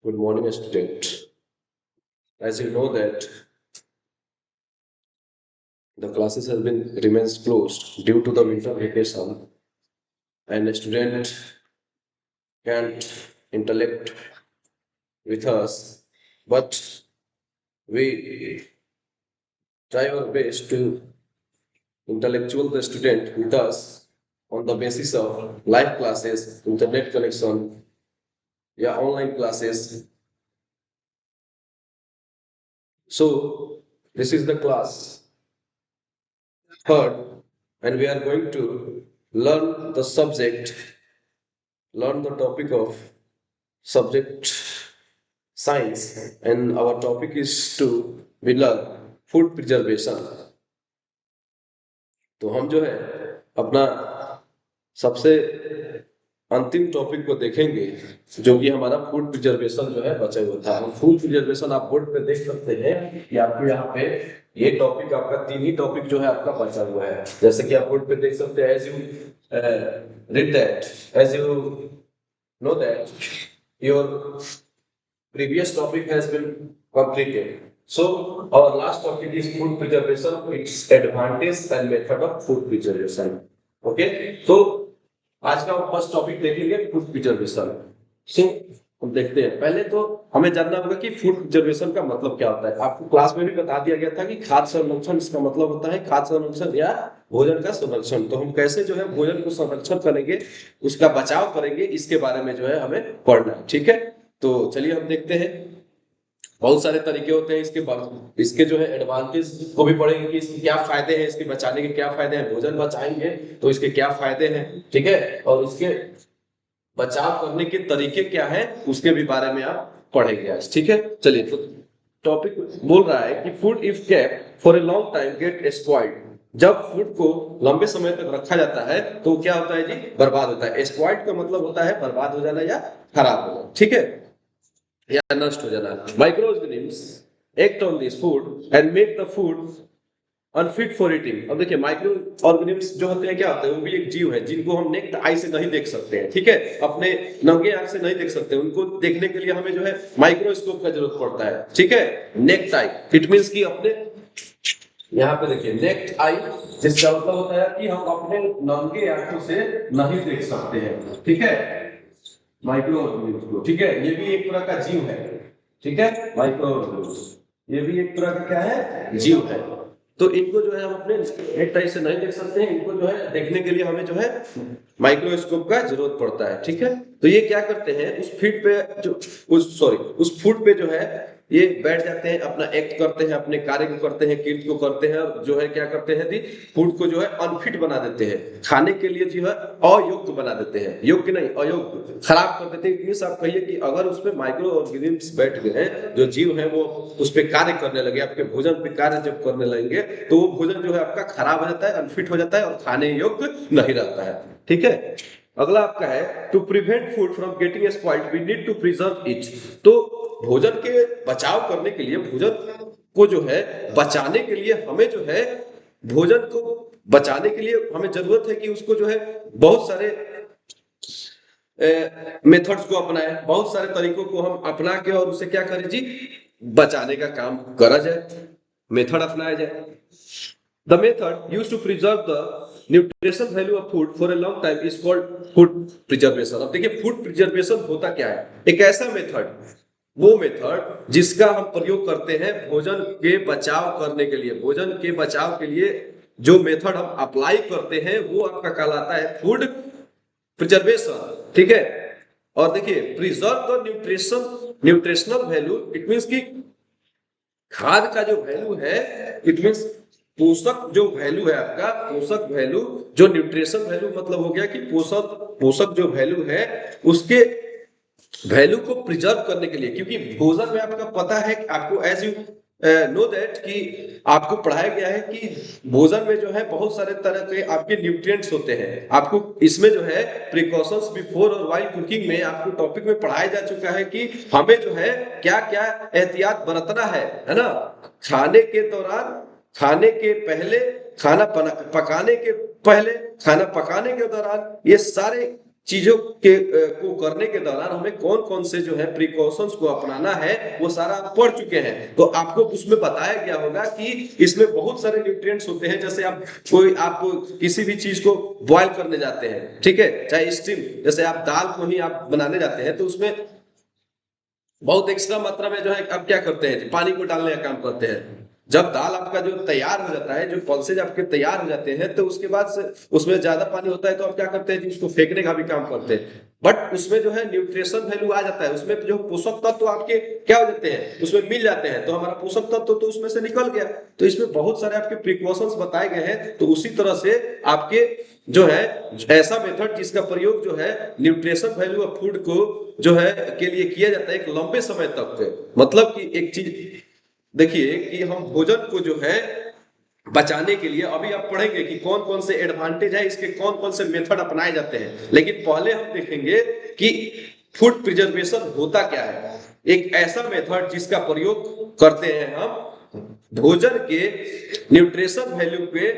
Good morning, student. As you know that the classes have been remains closed due to the winter vacation, and a student can't intellect with us, but we try our best to intellectual the student with us on the basis of live classes, internet connection, yeah, online classes. So this is the class third, and we are going to learn the subject, learn the topic of subject science, and our topic is to we learn food preservation. तो हम जो है अपना सबसे अंतिम topic को देखेंगे जो कि हमारा फूड प्रिजर्वेशन जो है बचा हुआ था। फूड प्रिजर्वेशन आप बोर्ड पे देख सकते हैं कि आपको यहाँ पे ये टॉपिक आपका तीन ही टॉपिक जो है आपका बचा हुआ है। जैसे कि आप बोर्ड पे देख सकते हैं, as you read that, as you know that your previous topic has been completed. So our last topic is food preservation, its advantage and method of food preservation. Okay, so आज का first topic देखेंगे food preservation. सो हम देखते हैं, पहले तो हमें जानना होगा कि फूड प्रिजर्वेशन का मतलब क्या होता है। आपको क्लास में भी बता दिया गया था कि खाद्य संरक्षण इसका मतलब होता है खाद्य संरक्षण या भोजन का संरक्षण। तो हम कैसे जो है भोजन को संरक्षण करेंगे, उसका बचाव करेंगे, इसके बारे में जो है हमें पढ़ना है। ठीक है, तो चलिए हम देखते हैं। बहुत सारे तरीके होते हैं इसके जो है एडवांटेज को भी पढ़ेंगे कि इसके क्या फायदे हैं, इसके बचाने के क्या फायदे हैं, भोजन बचाएंगे तो इसके क्या फायदे हैं। ठीक है, और इसके बचाव करने के तरीके क्या है उसके भी बारे में आप पढ़ेंगे आज। ठीक है, चलिए तो टॉपिक बोल रहा है कि food if kept for a long time gate spoiled. जब फूड को लंबे समय तक रखा जाता है तो क्या होता है जी, बर्बाद होता है। स्पॉइल्ड का मतलब होता है बर्बाद हो जाना या खराब हो जाना। ठीक है, या नष्ट हो जाना। Micro organisms act on this food and make the food unfit for eating. अब देखिए माइक्रो ऑर्गेनिम्स जो होते हैं क्या होते हैं, वो भी एक जीव है जिनको हम नेक्ड आई से नहीं देख सकते हैं। ठीक है, अपने नंगे आंख से नहीं देख सकते, उनको देखने के लिए हमें जो है माइक्रोस्कोप का जरूरत पड़ता है। ठीक है, नेक्ड आई इट मींस कि अपने यहाँ पे देखिए नेक्ड आई, जिसका मतलब होता है कि हम अपने नंगे आंखों से नहीं देख सकते हैं। ठीक है, माइक्रो ऑर्गेनिम्स को। ठीक है, ये भी एक तरह का जीव है। ठीक है, माइक्रो ऑर्गेनिम्स ये भी एक तरह का क्या है, जीव है। तो इनको जो है हम अपने नेक्ड आई से नहीं देख सकते हैं, इनको जो है देखने के लिए हमें जो है माइक्रोस्कोप का जरूरत पड़ता है। ठीक है, तो ये क्या करते हैं उस फीड पे जो उस फूड पे जो है ये बैठ जाते हैं, अपना एक्ट करते हैं, अपने कार्य को करते हैं, कीर्त को करते हैं, और जो है क्या करते हैं, फूड को जो है अनफिट बना देते हैं, खाने के लिए जो है अयोग्य बना देते हैं। योग्य नहीं, अयोग्य, खराब कर देते हैं। मींस आप कहिए कि अगर उसमें माइक्रो ऑर्गेनिम्स बैठ गए हैं, जो जीव है वो उस पर कार्य करने लगे, आपके भोजन पे कार्य जब करने लगेंगे तो वो भोजन जो है आपका खराब हो जाता है, अनफिट हो जाता है और खाने योग्य नहीं रहता है। ठीक है, अगला आपका है to prevent food from getting spoiled we need to preserve it. तो भोजन के बचाव करने के लिए, भोजन को जो है बचाने के लिए हमें जो है भोजन को बचाने के लिए हमें जरूरत है कि उसको जो है बहुत सारे मेथड्स को अपनाएं, बहुत सारे तरीकों को हम अपना के और उसे क्या करें जी, बचाने का काम करा जाए, मेथड अपनाया जाए। The method used to preserve the nutrition value of food for a long time is called food preservation। अब देखिए फूड प्रिजर्वेशन होता क्या है, एक ऐसा मेथड, वो मेथड जिसका हम प्रयोग करते हैं भोजन के बचाव करने के लिए। भोजन के बचाव के लिए जो मेथड हम अप्लाई करते हैं वो आपका कहलाता है फूड प्रिजर्वेशन। ठीक है, और देखिए preserve the nutritional value, it means कि खाद का जो वैल्यू है, इट मींस पोषक जो वैल्यू है आपका, पोषक वैल्यू, जो न्यूट्रिशन वैल्यू मतलब हो गया कि पोषक जो वैल्यू है उसके वैल्यू को प्रिजर्व करने के लिए। क्योंकि भोजन में आपका पता है कि आपको एज यू नो दैट कि आपको पढ़ाया गया है कि भोजन में जो है बहुत सारे तरह के आपके न्यूट्रिएंट्स होते हैं। आपको इसमें जो है प्रिकॉशंस बिफोर और व्हाइल कुकिंग में आपको टॉपिक में पढ़ाया जा चुका है कि हमें जो है क्या क्या एहतियात बरतना है ना। खाने के दौरान, खाने के पहले, खाना पकाने के पहले, खाना पकाने के दौरान, ये सारे चीजों के को करने के दौरान हमें कौन कौन से जो है प्रिकॉशंस को अपनाना है वो सारा आप पढ़ चुके हैं। तो आपको उसमें बताया गया होगा कि इसमें बहुत सारे न्यूट्रिएंट्स होते हैं। जैसे आप किसी भी चीज को बॉयल करने जाते हैं, ठीक है, चाहे स्टीम, जैसे आप दाल को ही आप बनाने जाते हैं तो उसमें बहुत एक्स्ट्रा मात्रा में जो है आप क्या करते हैं, पानी को डालने का काम करते हैं। जब दाल आपका जो तैयार हो जाता है, जो पल्सेज आपके तैयार हो जाते हैं, तो उसके बाद से उसमें ज्यादा पानी होता है तो आप क्या करते हैं जी, उसको फेंकने का भी काम करते हैं। बट उसमें जो है न्यूट्रिशन वैल्यू आ जाता है, उसमें जो पोषक तत्व तो आपके क्या हो जाते हैं, उसमें मिल जाते हैं, तो हमारा पोषक तत्व तो उसमें से निकल गया। तो इसमें बहुत सारे आपके प्रिकॉशंस बताए गए हैं। तो उसी तरह से आपके जो है ऐसा मेथड जिसका प्रयोग जो है न्यूट्रिशन वैल्यू ऑफ फूड को जो है के लिए किया जाता है एक लंबे समय तक। मतलब कि एक चीज देखिए कि हम भोजन को जो है बचाने के लिए अभी आप पढ़ेंगे कि कौन कौन से एडवांटेज है, इसके कौन कौन से मेथड अपनाए जाते हैं। लेकिन पहले हम देखेंगे कि फूड प्रिजर्वेशन होता क्या है। एक ऐसा मेथड जिसका प्रयोग करते हैं हम भोजन के न्यूट्रिशन वैल्यू पे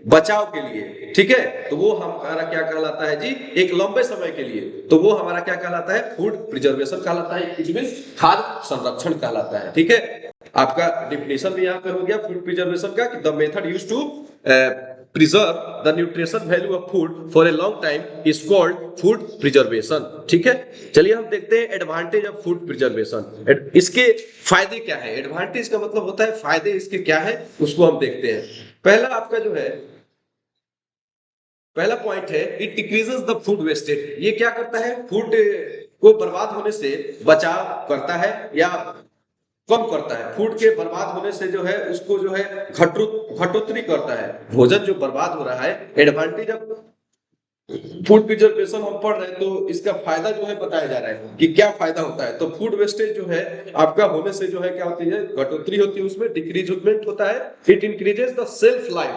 बचाव के लिए, ठीक है। तो वो हमारा क्या कहलाता है जी, एक लंबे समय के लिए, तो वो हमारा क्या कहलाता है, फूड प्रिजर्वेशन कहलाता है, इट मींस खाद्य संरक्षण कहलाता है, ठीक है। आपका डिफिनेशन भी यहाँ पे हो गया फूड प्रिजर्वेशन का कि the method used to preserve the nutrition value of food for a long time is called food preservation, ठीक है। चलिए हम देखते हैं एडवांटेज ऑफ फूड प्रिजर्वेशन। इसके फायदे क्या है, एडवांटेज का मतलब होता है फायदे इसके क्या है, उसको हम देखते हैं। पहला आपका जो है पहला पॉइंट है, it decreases the food wastage. ये क्या करता है, फूड को बर्बाद होने से बचाव करता है या कम करता है। फूड के बर्बाद होने से जो है उसको जो है घटोत्तरी करता है। भोजन जो बर्बाद हो रहा है, एडवांटेज ऑफ फूड प्रिजर्वेशन हम पढ़ रहे हैं, तो इसका फायदा जो है बताया जा रहा है कि क्या फायदा होता है। तो फूड वेस्टेज जो है आपका होने से जो है क्या होती है, घटोत्तरी होती है, उसमें डिक्रीजमेंट होता है। It increases the self life,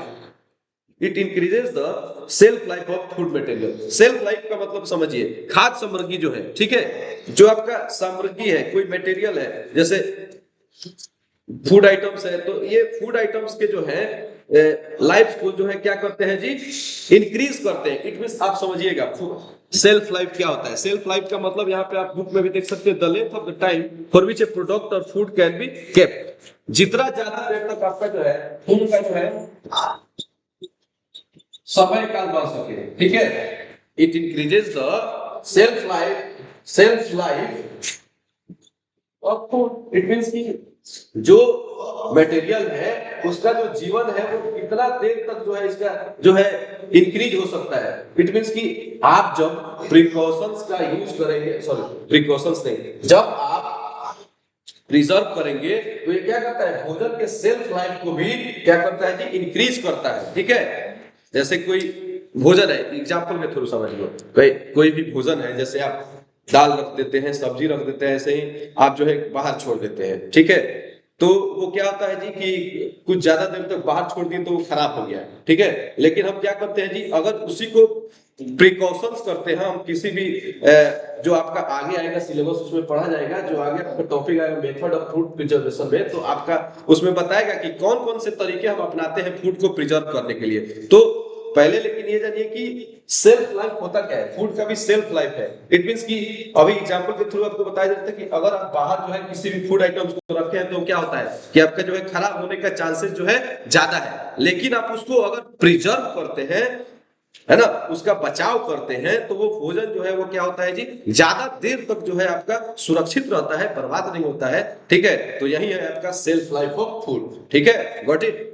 it increases the self life of food material. Self life का मतलब समझिए, खाद्य सामग्री जो है, ठीक है, जो आपका सामग्री है, कोई मटेरियल है, जैसे फूड आइटम्स है, तो ये फूड आइटम्स के जो है लाइफ को जो है क्या करते हैं जी, इंक्रीज करते हैं। इट मींस आप समझिएगा सेल्फ लाइफ क्या होता है। सेल्फ लाइफ का मतलब यहाँ पे आप बुक में भी देख सकते हैं, the length of the time for which A product और फूड कैन बी केप्ट। जितना ज्यादा देर तक आपका जो है फूड का जो है समय काल बढ़ सके, ठीक है। It increases the self life of food. It means कि जो मटेरियल है उसका जो जीवन है वो कितना देर तक जो है इसका जो है इंक्रीज हो सकता है। इट मींस कि आप जब प्रिकॉशंस का यूज करेंगे, सॉरी प्रिकॉशंस नहीं, जब आप प्रिजर्व करेंगे तो ये क्या करता है, भोजन के सेल्फ लाइफ को भी क्या करता है जी, इंक्रीज करता है, ठीक है। जैसे कोई भोजन है, एग्जाम्पल में थोड़ा समझ लो, कोई भी भोजन है, जैसे आप दाल रख देते हैं, सब्जी रख देते हैं, ऐसे ही आप जो है बाहर छोड़ देते हैं, ठीक है। तो वो क्या होता है जी कि कुछ ज्यादा देर तक बाहर छोड़ दिए तो वो खराब हो गया, ठीक है। लेकिन हम क्या करते हैं जी, अगर उसी को प्रिकॉशंस करते हैं हम, किसी भी जो आपका आगे आएगा सिलेबस उसमें पढ़ा जाएगा, जो आगे आपका टॉपिक आएगा मेथड ऑफ फूड प्रिजर्वेशन में, तो आपका उसमें बताएगा कि कौन कौन से तरीके हम अपनाते हैं फूड को प्रिजर्व करने के लिए। तो पहले लेकिन ये जानिए कि सेल्फ लाइफ होता क्या है, फूड का भी सेल्फ लाइफ है। इट मींस कि अभी एग्जांपल के थ्रू आपको बताया जाता है कि अगर आप बाहर जो है किसी भी फूड आइटम्स को रखे हैं तो क्या होता है कि आपका जो है खराब होने का चांसेस जो है ज्यादा है। लेकिन आप उसको अगर प्रिजर्व करते हैं, है ना, उसका बचाव करते हैं, तो वो भोजन जो है वो क्या होता है जी, ज्यादा देर तक जो है आपका सुरक्षित रहता है, बर्बाद नहीं होता है, ठीक है। तो यही है आपका सेल्फ लाइफ ऑफ फूड, ठीक है, गॉट इट।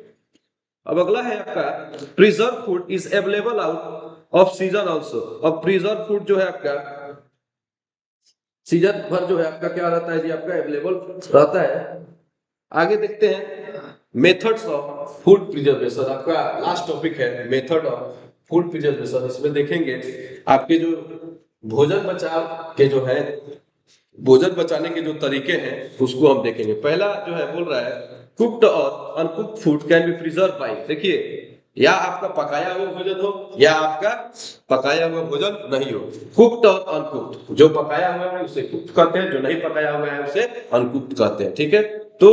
अब अगला है आपका preserve food is available out off season also. अब प्रिजर्व फूड जो है आपका सीजन भर जो है आपका क्या रहता है जी, आपका अवेलेबल रहता है। आगे देखते हैं मेथड्स ऑफ फूड प्रिजर्वेशन, आपका लास्ट टॉपिक है मेथड ऑफ फूड प्रिजर्वेशन। इसमें देखेंगे आपके जो भोजन बचाव के जो है, भोजन बचाने के जो तरीके हैं उसको हम देखेंगे। पहला जो है बोल रहा है कुक्ड और uncooked food can be preserve by, देखिए, या आपका पकाया हुआ भोजन हो या आपका पकाया हुआ भोजन नहीं हो। कुक्ड और अनकुक्ड, जो पकाया हुआ है उसे कुक्ड कहते हैं, जो नहीं पकाया हुआ है उसे अनकुक्ड कहते हैं, ठीक है। तो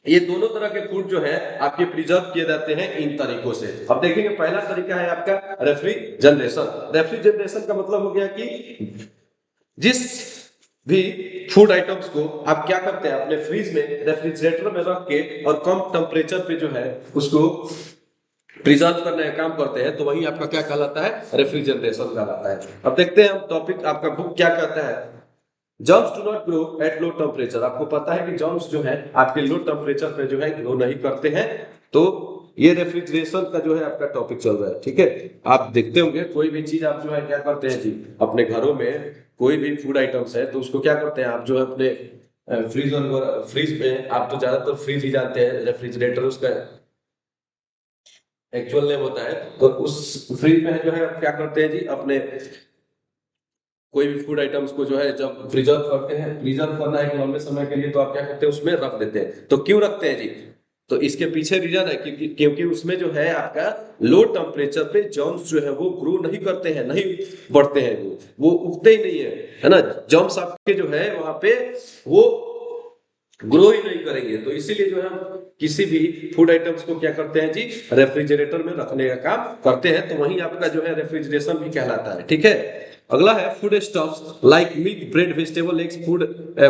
ये दोनों तरह के फूड जो है आपके प्रिजर्व किए जाते हैं इन तरीकों से। अब देखेंगे पहला तरीका है आपका रेफ्रिजरेशन। रेफ्रिजरेशन का मतलब हो गया कि जिस भी फूड आइटम्स को आप क्या करते हैं अपने फ्रिज में रेफ्रिजरेटर में रख के और कम टेम्परेचर पे जो है उसको प्रिजर्व करने का काम करते हैं, तो वही आपका क्या कहलाता है, रेफ्रिजरेशन कहलाता है। अब देखते हैं हम टॉपिक, आपका बुक क्या कहता है। Germs do not grow at low temperature. आपको पता है कि जर्म्स जो है आपके लो टेम्परेचर पे जो है ग्रो नहीं करते हैं। तो ये रेफ्रिजरेशन का जो है आपका टॉपिक चल रहा है, ठीक है। आप देखते होंगे कोई भी चीज आप जो है क्या करते हैं जी, अपने घरों में कोई भी फूड आइटम्स है तो उसको क्या करते हैं आप जो है अपने फ्रीज और फ्रीज में, आप तो ज्यादातर फ्रीज ही जानते हैं, रेफ्रिजरेटर उसका एक्चुअल नेम होता है। तो उस फ्रिज में जो है आप क्या करते हैं जी, अपने कोई भी फूड आइटम्स को जो है जब प्रिजर्व करते हैं, प्रिजर्व करना है लंबे समय के लिए, तो आप क्या करते हैं उसमें रख देते हैं। तो क्यों रखते हैं जी, तो इसके पीछे रीजन है क्योंकि उसमें जो है आपका लो टेम्परेचर पे जर्म्स जो है वो ग्रो नहीं करते हैं, नहीं बढ़ते हैं, वो उगते ही नहीं है ना। जर्म्स आपके जो है वहां पे वो ग्रो ही नहीं करेंगे। तो इसीलिए जो है हम किसी भी फूड आइटम्स को क्या करते हैं जी, रेफ्रिजरेटर में रखने का काम करते हैं। तो वही आपका जो है रेफ्रिजरेशन भी कहलाता है, ठीक है। अगला है food stuffs like milk, bread, vegetable, eggs, food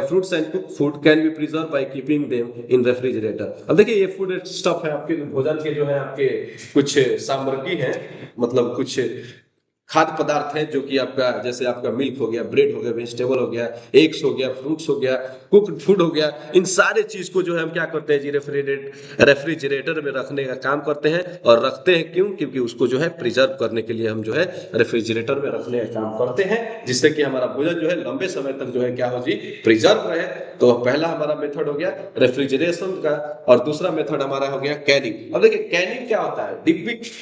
fruits and cook food can be preserve by keeping them in refrigerator. अब देखिए ये फूड स्टफ है आपके भोजन के जो है आपके कुछ सामग्री है, मतलब कुछ खाद्य पदार्थ है जो कि आपका, जैसे आपका मिल्क हो गया, ब्रेड हो गया, वेजिटेबल हो गया, एग्स हो गया, फ्रूट्स हो गया, कुक्ड फूड हो गया। इन सारे चीज को जो है हम क्या करते हैं जी, रेफ्रिजरेटर में रखने का काम करते हैं। और रखते हैं क्यों, क्योंकि उसको जो है प्रिजर्व करने के लिए हम जो है रेफ्रिजरेटर में रखने का काम करते हैं, जिससे कि हमारा भोजन जो है लंबे समय तक जो है क्या हो जी, प्रिजर्व रहे। तो पहला हमारा मेथड हो गया रेफ्रिजरेशन का, और दूसरा मेथड हमारा हो गया कैनिंग। अब देखिए कैनिंग क्या होता है,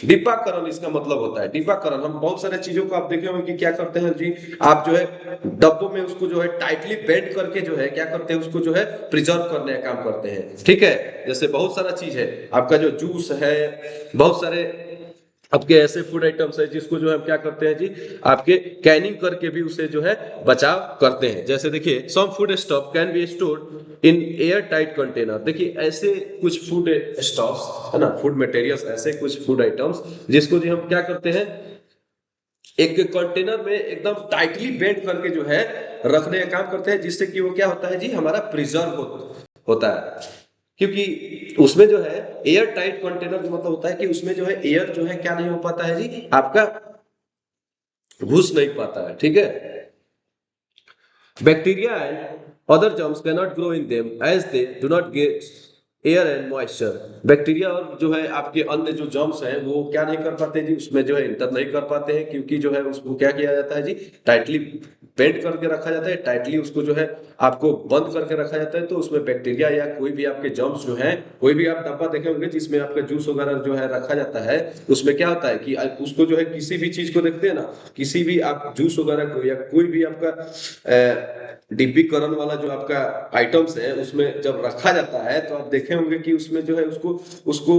डिब्बाकरण इसका मतलब होता है। डिब्बाकरण, हम बहुत सारे चीजों को आप देखे होंगे कि क्या करते हैं जी, आप जो है डब्बों में उसको जो है टाइटली बेंड करके जो है क्या करते हैं, उसको जो है प्रिजर्व करने का काम करते हैं, ठीक है। जैसे बहुत सारा चीज है आपका, जो जूस है, बहुत सारे आपके ऐसे फूड आइटम्स है जिसको जो है हम क्या करते हैं जी, आपके कैनिंग करके भी उसे जो है बचाव करते हैं। जैसे देखिए some food stock can be stored in airtight container. देखिए ऐसे कुछ फूड स्टॉक्स है ना, फूड मटेरियल्स, ऐसे कुछ फूड आइटम्स जिसको जो हम क्या करते हैं एक कंटेनर में एकदम टाइटली बेंड करके जो है रखने का काम करते हैं, जिससे कि वो क्या होता है जी, हमारा प्रिजर्व होता है। क्योंकि उसमें जो है एयर टाइट कंटेनर का मतलब होता है कि उसमें जो है एयर जो है क्या नहीं हो पाता है जी, आपका घुस नहीं पाता है, ठीक है। Bacteria and other germs can not grow in them as they do not get air and moisture. Bacteria और जो है आपके अन्य जो जर्म्स हैं वो क्या नहीं कर पाते जी, उसमें जो है इंटर नहीं कर पाते हैं, क्योंकि जो है उसको क्या किया जाता है जी, टाइटली बेंड करके रखा जाता है, टाइटली उसको जो है आपको बंद करके रखा जाता है। तो उसमें बैक्टीरिया या कोई भी आपके जर्म्स जो है, कोई भी आप डब्बा देखे होंगे जिसमें आपका जूस वगैरह जो है रखा जाता है, उसमें क्या होता है कि उसको जो है किसी भी चीज को देखते हैं ना, किसी भी आप जूस वगैरह को या कोई भी आपका डिब्बीकरण वाला जो आपका आइटम्स है उसमें जब रखा जाता है, तो आप देखे होंगे कि उसमें जो है उसको उसको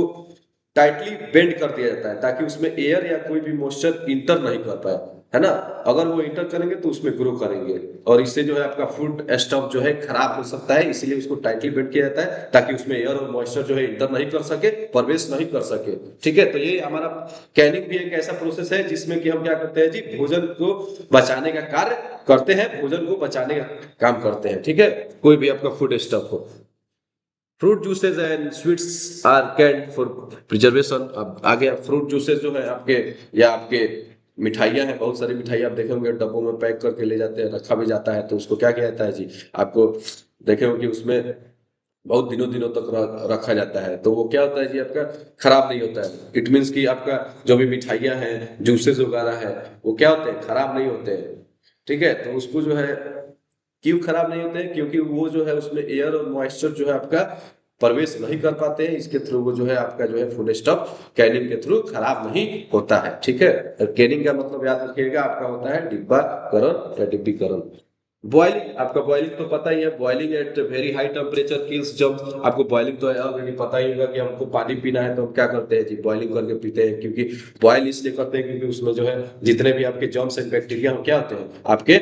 टाइटली बेंड कर दिया जाता है, ताकि उसमें एयर या कोई भी मॉइस्चर इंटर नहीं कर पाए, है ना। अगर वो इंटर करेंगे तो उसमें ग्रो करेंगे, और इससे जो है आपका फूड स्टफ जो है खराब हो सकता है। इसीलिए उसको टाइटली बेंड किया जाता है ताकि उसमें एयर और मॉइस्चर जो है इंटर नहीं कर सके, प्रवेश नहीं कर सके, ठीक है। तो ये हमारा कैनिंग भी एक ऐसा प्रोसेस है जिसमें कि हम क्या करते हैं जी, भोजन को बचाने का कार्य करते हैं, भोजन को बचाने का काम करते हैं, ठीक है। कोई भी आपका फूड स्टफ हो। Fruit juices and sweets are canned for preservation. अब आ गया फ्रूट जूसेस जो है आपके, या आपके मिठाइयाँ हैं, बहुत सारी मिठाइयाँ आप देखे होंगे डब्बों में पैक करके ले जाते हैं, रखा भी जाता है। तो उसको क्या किया जाता है जी, आपको देखे होंगे उसमें बहुत दिनों दिनों तक रखा जाता है। तो वो क्या होता है जी, आपका खराब नहीं होता है। इट मीन्स कि आपका जो भी मिठाइयाँ हैं, जूसेस वगैरह है, वो क्या होते हैं, खराब नहीं होते हैं, ठीक है। तो उसको जो है क्यों खराब नहीं होते हैं, क्योंकि वो जो है उसमें एयर और मॉइस्चर जो है आपका प्रवेश नहीं कर पाते हैं। इसके थ्रू वो जो है आपका जो है फूड स्टफ कैनिंग के थ्रू खराब नहीं होता है, ठीक है। कैनिंग का मतलब याद रखिएगा आपका होता है डिब्बाकरण या डिब्बीकरण। बॉइलिंग, आपका बॉइलिंग तो पता ही है, boiling at very high temperature kills germs. आपको बॉइलिंग तो ऑलरेडी पता ही होगा कि हमको पानी पीना है तो हम क्या करते हैं जी, बॉइलिंग करके पीते हैं। क्योंकि बॉइल इसलिए करते हैं क्योंकि उसमें जो है जितने भी आपके जर्म्स एंड बैक्टीरिया क्या होते हैं, आपके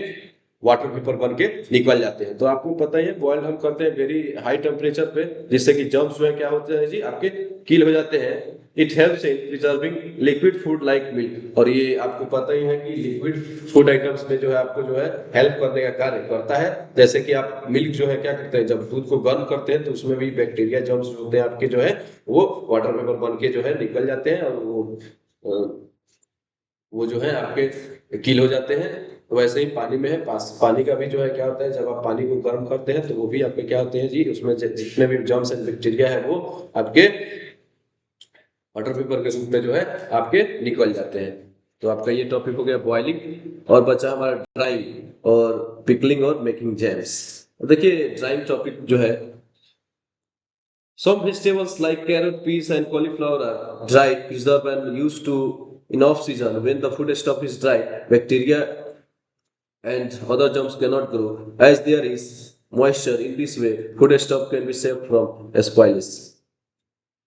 वाटर वेपर बन के निकल जाते हैं। तो आपको पता ही है बॉयल हम करते हैं वेरी हाई टेम्परेचर पे, जिससे कि जर्म्स जो है क्या होते हैं जी आपके किल हो जाते हैं। It helps in preserving liquid food like milk, और ये आपको पता ही है कि लिक्विड फूड आइटम्स में जो है आपको जो है हेल्प करने का कार्य करता है। जैसे कि आप मिल्क जो है क्या करते हैं, जब दूध को गर्म करते हैं तो उसमें भी बैक्टीरिया जर्म्स जो होते हैं आपके जो है वो वाटर वेपर बन के जो है निकल जाते हैं, और वो जो है आपके किल हो जाते हैं। तो वैसे ही पानी में है, पानी का भी जो है क्या होता है, जब आप पानी को गर्म करते हैं तो वो भी आपके क्या होते हैं जी, उसमें जितने भी जर्म्स एंड बैक्टीरिया है वो आपके वाटर वेपर के रूप में जो है आपके निकल जाते हैं। तो आपका ये टॉपिक हो गया बॉइलिंग, और बचा हमारा ड्राइंग और पिकलिंग और मेकिंग जैम्स। देखिए ड्राइंग टॉपिक जो है, some vegetables like carrot, peas and cauliflower are dried, preserved and used to in off season. When the food stuff is dry, bacteria and other germs cannot grow as there is moisture. In this way food stuff can be saved from spoilage.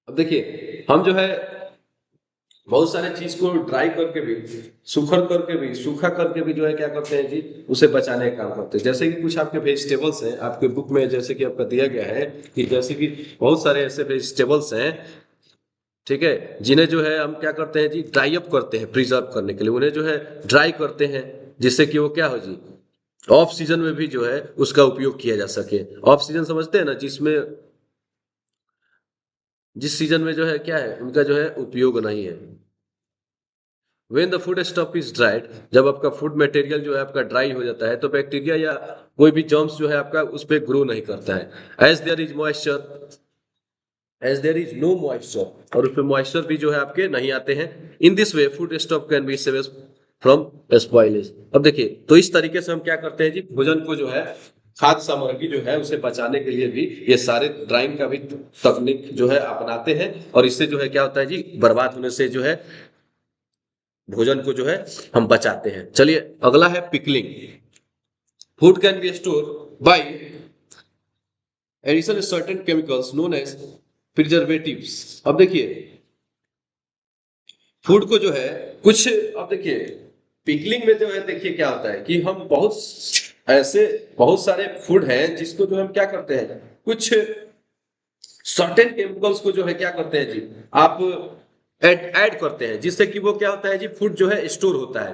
अब देखिए हम जो है बहुत सारे चीज को dry करके भी, सूखा करके भी जो है क्या करते हैं जी, उसे बचाने का काम करते हैं। जैसे कि कुछ आपके वेजिटेबल्स हैं आपके बुक में, जैसे कि आपका दिया गया है कि जैसे कि बहुत सारे ऐसे वेजिटेबल्स हैं, ठीक है, जिन्हें जो है हम क्या करते हैं जी, ड्राई अप करते हैं प्रिजर्व करने के लिए, उन्हें जो है ड्राई करते हैं, जिससे कि वो क्या हो जी, ऑफ सीजन में भी जो है उसका उपयोग किया जा सके। ऑफ सीजन समझते हैं ना, जिसमें जिस सीजन में जो है क्या है उनका जो है उपयोग नहीं है। When the food stuff is dried, जब आपका फूड मटेरियल जो है आपका ड्राई हो जाता है तो बैक्टीरिया या कोई भी जर्म्स जो है आपका उस पर ग्रो नहीं करता है। As there is moisture, as there is no moisture, और उसमें मॉइस्चर भी जो है आपके नहीं आते हैं। In this way food stock can be saved from spoilage. अब देखिए तो इस तरीके से हम क्या करते हैं जी, भोजन को जो है खाद्य सामग्री जो है उसे बचाने के लिए भी ये सारे ड्राइंग का भी तकनीक जो है अपनाते हैं, और इससे जो है क्या होता है जी, बर्बाद होने से जो है भोजन को जो है हम बचाते हैं। चलिए अगला है pickling. Food can be store by addition certain chemicals known as preservatives. अब देखिए फूड को जो है कुछ, अब देखिए पिकलिंग में जो है देखिए क्या होता है कि हम बहुत सारे फूड हैं जिसको जो हम क्या करते हैं, कुछ सर्टेन केमिकल्स को जो है क्या करते हैं जी, आप ऐड करते हैं, जिससे कि वो क्या होता है जी, फूड जो है स्टोर होता है।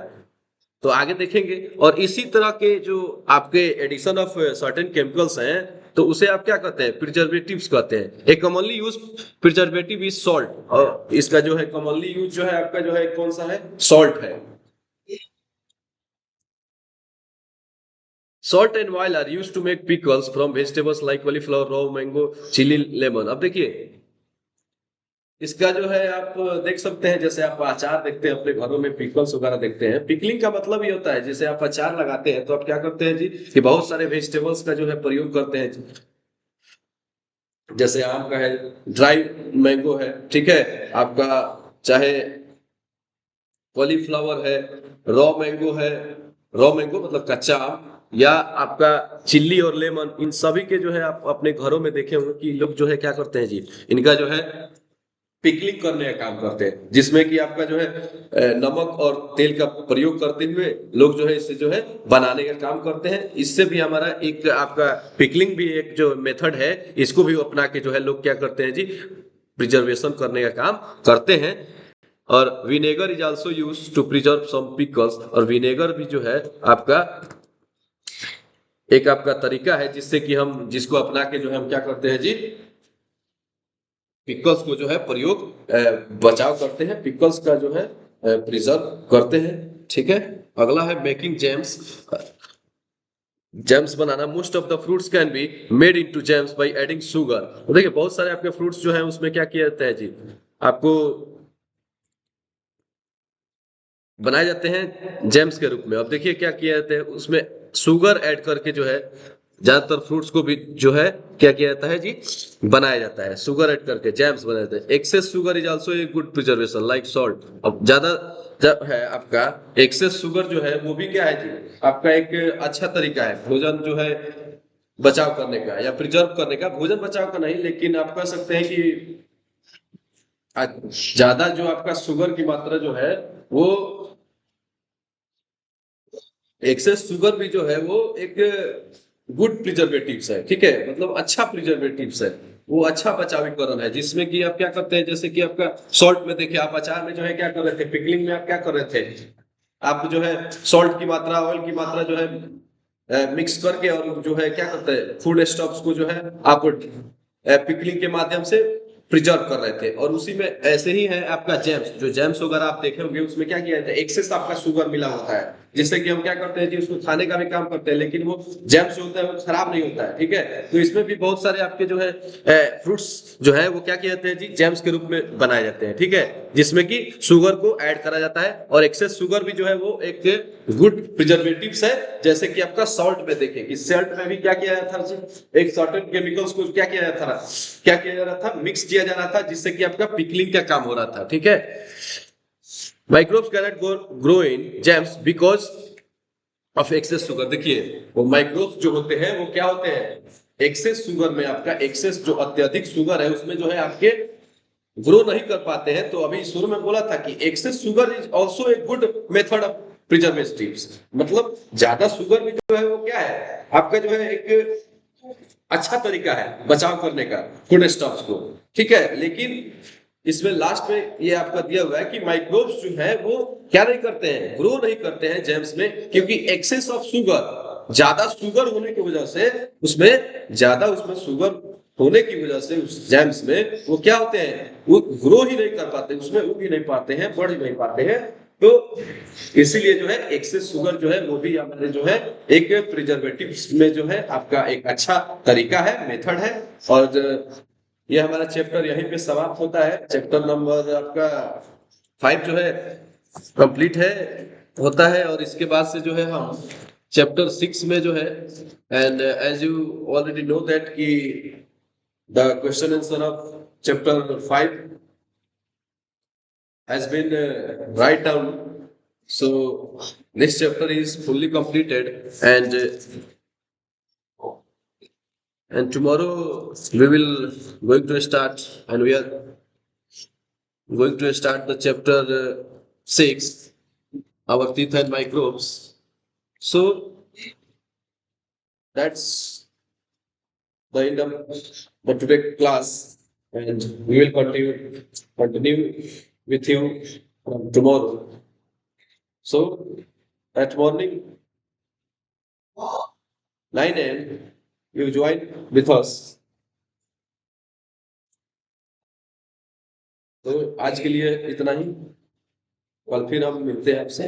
तो आगे देखेंगे, और इसी तरह के जो आपके एडिशन ऑफ सर्टेन केमिकल्स हैं तो उसे आप क्या कहते हैं, प्रिजर्वेटिव्स कहते हैं। एक commonly use preservative is salt, और इसका जो है कॉमनली यूज जो है आपका जो है कौन सा है, सॉल्ट है। Salt and oil are used to make pickles from vegetables like cauliflower, raw mango, chilli, lemon. अब देखिए इसका जो है आप देख सकते हैं, जैसे आप अचार देखते हैं अपने घरों में, पिकल्स वगैरह देखते हैं। पिकलिंग का मतलब ये होता है, जैसे आप अचार लगाते हैं तो आप क्या करते हैं जी, कि बहुत सारे वेजिटेबल्स का जो है प्रयोग करते हैं। जैसे आम का है, ड्राई मैंगो है, ठीक है, आपका चाहे कॉलीफ्लावर है, रॉ मैंगो है, रॉ मैंगो मतलब कच्चा आम, या आपका चिल्ली और लेमन, इन सभी के जो है आप अपने घरों में देखे होंगे कि लोग जो है क्या करते हैं जी, इनका जो है पिकलिंग करने का काम करते हैं, जिसमें कि आपका जो है नमक और तेल का प्रयोग करते हुए लोग जो है इससे जो है बनाने का काम करते हैं। इससे भी हमारा एक आपका पिकलिंग भी एक जो मेथड है, इसको भी अपना के जो है लोग क्या करते हैं जी, प्रिजर्वेशन करने का काम करते हैं। और vinegar is also use to preserve some pickles, और विनेगर भी जो है आपका एक आपका तरीका है, जिससे कि हम जिसको अपना के जो है हम क्या करते हैं जी, पिकल्स को जो है प्रयोग बचाव करते हैं, पिकल्स का जो है प्रिजर्व करते हैं। ठीक है, अगला है मेकिंग जैम्स। जैम्स बनाना, most of the fruits can be made into jams by adding sugar. तो देखिए बहुत सारे आपके फ्रूट्स जो है उसमें क्या किया जाता है जी, आपको बनाए जाते हैं जैम्स के रूप में। अब देखिए क्या किया जाता है, उसमें शुगर ऐड करके जो है ज्यादातर फ्रूट्स को भी जो है क्या किया जाता है जी, बनाया जाता है, शुगर ऐड करके जैम्स बनाए जाते हैं। Excess sugar is also a good preservation like salt. अब ज्यादा जब है आपका एक्सेस शुगर जो है वो भी क्या है जी, आपका एक अच्छा तरीका है भोजन जो है बचाव करने का या प्रिजर्व करने का। भोजन बचाव का नहीं, लेकिन आप कह सकते हैं कि ज्यादा जो आपका शुगर की मात्रा जो है वो एक्सेस शुगर भी जो है वो एक गुड प्रिजर्वेटिव्स है, ठीक है, मतलब अच्छा प्रिजर्वेटिव्स है, वो अच्छा बचावीकरण है, जिसमें कि आप क्या करते हैं, जैसे कि आपका सॉल्ट में देखिए, आप अचार में जो है क्या कर रहे थे, पिकलिंग में आप क्या कर रहे थे, आप जो है सॉल्ट की मात्रा, ऑयल की मात्रा जो है मिक्स करके, और जो है क्या करते हैं, फूड स्टॉक्स को जो है आप पिकलिंग के माध्यम से प्रिजर्व कर रहे थे। और उसी में ऐसे ही है आपका जेम्स, जो जेम्स वगैरह आप देखे होंगे, उसमें क्या किया जाता है, एक्सेस आपका शुगर मिला होता है, जिससे कि हम क्या करते हैं जी, उसको खाने का भी काम करते हैं, लेकिन वो जेम्स जो होता है वो खराब नहीं होता है, ठीक है। तो इसमें भी बहुत सारे आपके जो है फ्रूट्स जो है वो क्या किए जाते हैं जी, जेम्स के रूप में बनाए जाते हैं, ठीक है, जिसमें कि शुगर को ऐड करा जाता है। और एक्सेस शुगर भी जो है वो एक गुड प्रिजर्वेटिव्स है, जैसे कि आपका सॉल्ट में देखें कि सॉल्ट में भी क्या किया जाता था, एक सर्टेन केमिकल्स को क्या किया जाता था, क्या किया जा रहा था, मिक्स किया जा रहा था, जिससे कि आपका पिकलिंग का काम हो रहा था, ठीक है। Microbes cannot grow in James because of excess sugar. देखिए वो माइक्रोब्स जो होते हैं वो क्या होते हैं, एक्सेस शुगर में, आपका एक्सेस जो अत्यधिक शुगर है उसमें जो है आपके ग्रो नहीं कर पाते हैं। तो अभी शुरू में बोला था कि excess sugar is also a good method of preservatives, मतलब ज्यादा शुगर भी जो है वो क्या है, आपका जो है एक अच्छा तरीका है बचाव करने का फूड स्टॉक्स को, ठीक है। लेकिन इसमें लास्ट में ये आपका दिया हुआ है कि माइक्रोब्स जो है वो क्या नहीं करते हैं, ग्रो नहीं करते हैं जेम्स में, क्योंकि एक्सेस ऑफ शुगर, ज्यादा शुगर होने की वजह से, उसमें शुगर होने की वजह से उस जेम्स में वो क्या होते हैं, वो ग्रो ही नहीं कर पाते, उसमें उग ही नहीं पाते हैं, बढ़ ही नहीं पाते हैं। तो इसीलिए जो है एक्सेस शुगर जो है वो भी हमारे जो है एक प्रिजर्वेटिव में जो है आपका एक अच्छा तरीका है, मेथड है। और ये हमारा चैप्टर यहीं पे समाप्त होता है, चैप्टर नंबर आपका 5 जो है कंप्लीट है, होता है। और इसके बाद से जो है हम चैप्टर 6 में जो है, and as you already know that कि the question answer of chapter 5 has been write down. So this chapter is fully completed, and tomorrow we will going to start, and we are going to start the chapter 6, our teeth and microbes. So that's the end of the today class, and we will continue with you from tomorrow. So at morning 9 a.m. you join with us. तो आज के लिए इतना ही, कल फिर हम मिलते हैं आपसे।